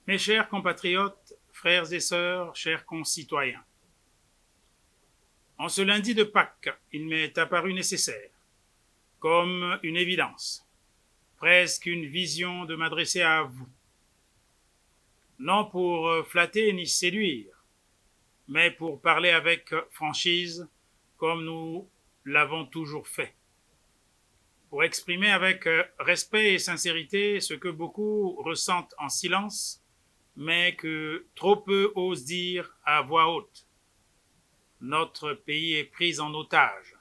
Mes chers compatriotes, frères et sœurs, chers concitoyens, en ce lundi de Pâques, il m'est apparu nécessaire, comme une évidence, presque une vision de m'adresser à vous, non pour flatter ni séduire, mais pour parler avec franchise, comme nous l'avons toujours fait, pour exprimer avec respect et sincérité ce que beaucoup ressentent en silence, mais que trop peu osent dire à voix haute. Notre pays est pris en otage.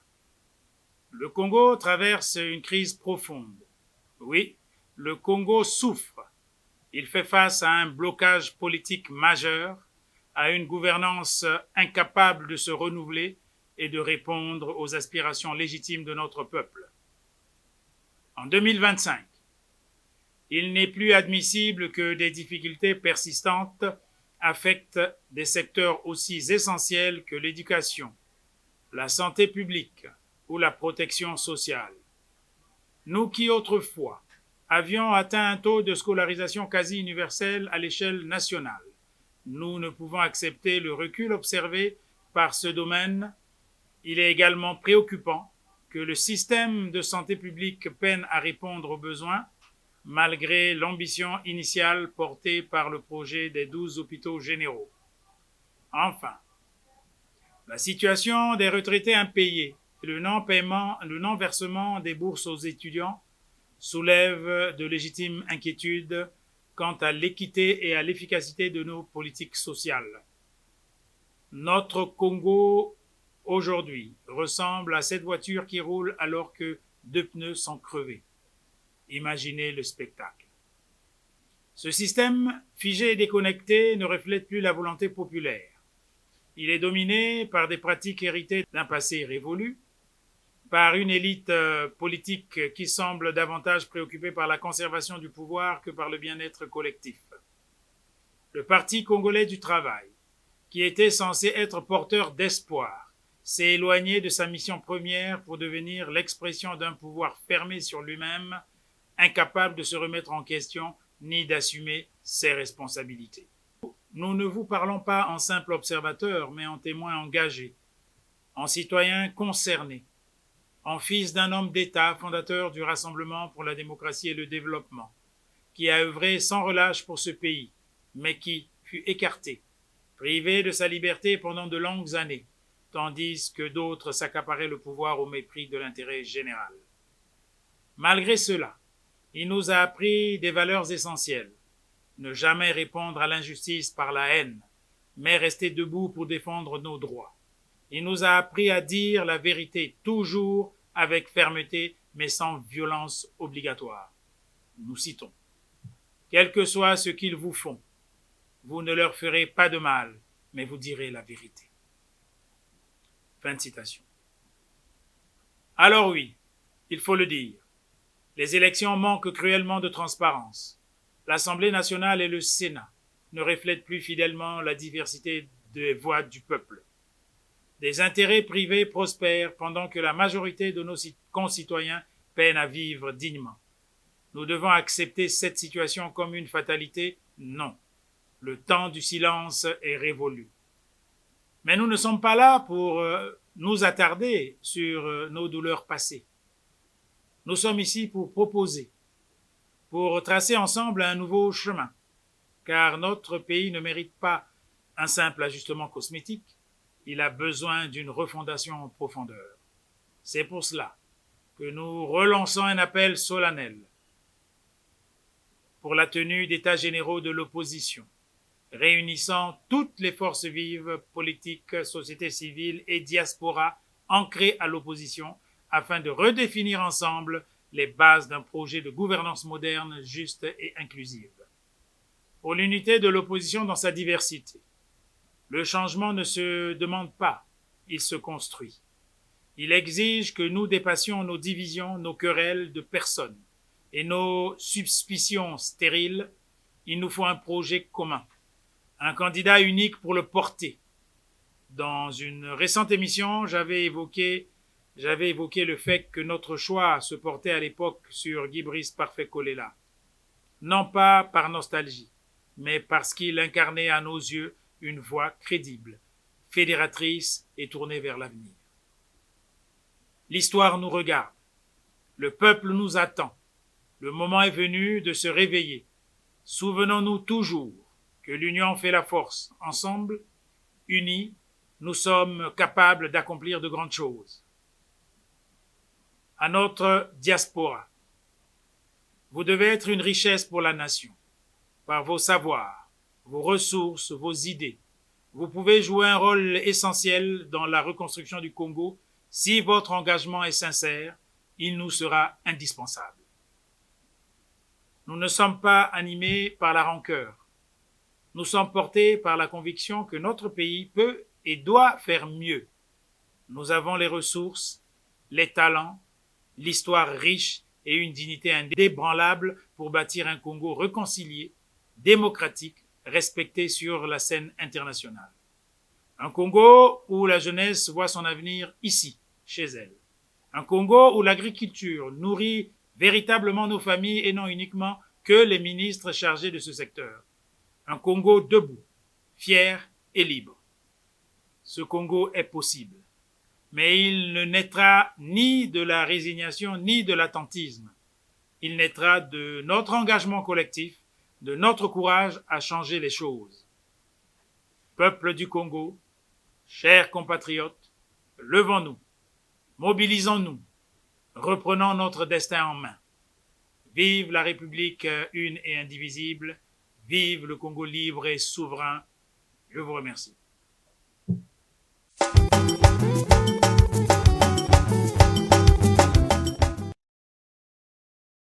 Le Congo traverse une crise profonde. Oui, le Congo souffre. Il fait face à un blocage politique majeur, à une gouvernance incapable de se renouveler et de répondre aux aspirations légitimes de notre peuple. En 2025, il n'est plus admissible que des difficultés persistantes affectent des secteurs aussi essentiels que l'éducation, la santé publique ou la protection sociale. Nous qui autrefois avions atteint un taux de scolarisation quasi universel à l'échelle nationale, nous ne pouvons accepter le recul observé par ce domaine. Il est également préoccupant que le système de santé publique peine à répondre aux besoins, malgré l'ambition initiale portée par le projet des 12 hôpitaux généraux. Enfin, la situation des retraités impayés et le non-versement des bourses aux étudiants soulèvent de légitimes inquiétudes quant à l'équité et à l'efficacité de nos politiques sociales. Notre Congo, aujourd'hui, ressemble à cette voiture qui roule alors que 2 pneus sont crevés. Imaginez le spectacle. Ce système figé et déconnecté ne reflète plus la volonté populaire. Il est dominé par des pratiques héritées d'un passé révolu, par une élite politique qui semble davantage préoccupée par la conservation du pouvoir que par le bien-être collectif. Le Parti congolais du travail, qui était censé être porteur d'espoir, s'est éloigné de sa mission première pour devenir l'expression d'un pouvoir fermé sur lui-même, incapable de se remettre en question ni d'assumer ses responsabilités. Nous ne vous parlons pas en simple observateur, mais en témoin engagé, en citoyen concerné, en fils d'un homme d'État, fondateur du Rassemblement pour la démocratie et le développement, qui a œuvré sans relâche pour ce pays, mais qui fut écarté, privé de sa liberté pendant de longues années, tandis que d'autres s'accaparaient le pouvoir au mépris de l'intérêt général. Malgré cela, il nous a appris des valeurs essentielles. Ne jamais répondre à l'injustice par la haine, mais rester debout pour défendre nos droits. Il nous a appris à dire la vérité toujours avec fermeté, mais sans violence obligatoire. Nous citons. Quel que soit ce qu'ils vous font, vous ne leur ferez pas de mal, mais vous direz la vérité. Fin de citation. Alors oui, il faut le dire. Les élections manquent cruellement de transparence. L'Assemblée nationale et le Sénat ne reflètent plus fidèlement la diversité des voix du peuple. Des intérêts privés prospèrent pendant que la majorité de nos concitoyens peinent à vivre dignement. Nous devons accepter cette situation comme une fatalité? Non. Le temps du silence est révolu. Mais nous ne sommes pas là pour nous attarder sur nos douleurs passées. Nous sommes ici pour proposer, pour tracer ensemble un nouveau chemin, car notre pays ne mérite pas un simple ajustement cosmétique, il a besoin d'une refondation en profondeur. C'est pour cela que nous relançons un appel solennel pour la tenue d'états généraux de l'opposition, réunissant toutes les forces vives, politiques, société civile et diaspora ancrées à l'opposition, afin de redéfinir ensemble les bases d'un projet de gouvernance moderne, juste et inclusive. Pour l'unité de l'opposition dans sa diversité, le changement ne se demande pas, il se construit. Il exige que nous dépassions nos divisions, nos querelles de personnes et nos suspicions stériles. Il nous faut un projet commun, un candidat unique pour le porter. Dans une récente émission, j'avais évoqué le fait que notre choix se portait à l'époque sur Guy Brice Parfait Kolela, non pas par nostalgie, mais parce qu'il incarnait à nos yeux une voie crédible, fédératrice et tournée vers l'avenir. L'histoire nous regarde, le peuple nous attend. Le moment est venu de se réveiller. Souvenons-nous toujours que l'union fait la force. Ensemble, unis, nous sommes capables d'accomplir de grandes choses. À notre diaspora, vous devez être une richesse pour la nation, par vos savoirs, vos ressources, vos idées. Vous pouvez jouer un rôle essentiel dans la reconstruction du Congo. Si votre engagement est sincère, il nous sera indispensable. Nous ne sommes pas animés par la rancœur. Nous sommes portés par la conviction que notre pays peut et doit faire mieux. Nous avons les ressources, les talents, l'histoire riche et une dignité indébranlable pour bâtir un Congo réconcilié, démocratique, respecté sur la scène internationale. Un Congo où la jeunesse voit son avenir ici, chez elle. Un Congo où l'agriculture nourrit véritablement nos familles et non uniquement que les ministres chargés de ce secteur. Un Congo debout, fier et libre. Ce Congo est possible, mais il ne naîtra ni de la résignation ni de l'attentisme. Il naîtra de notre engagement collectif, de notre courage à changer les choses. Peuple du Congo, chers compatriotes, levons-nous, mobilisons-nous, reprenons notre destin en main. Vive la République une et indivisible, vive le Congo libre et souverain. Je vous remercie.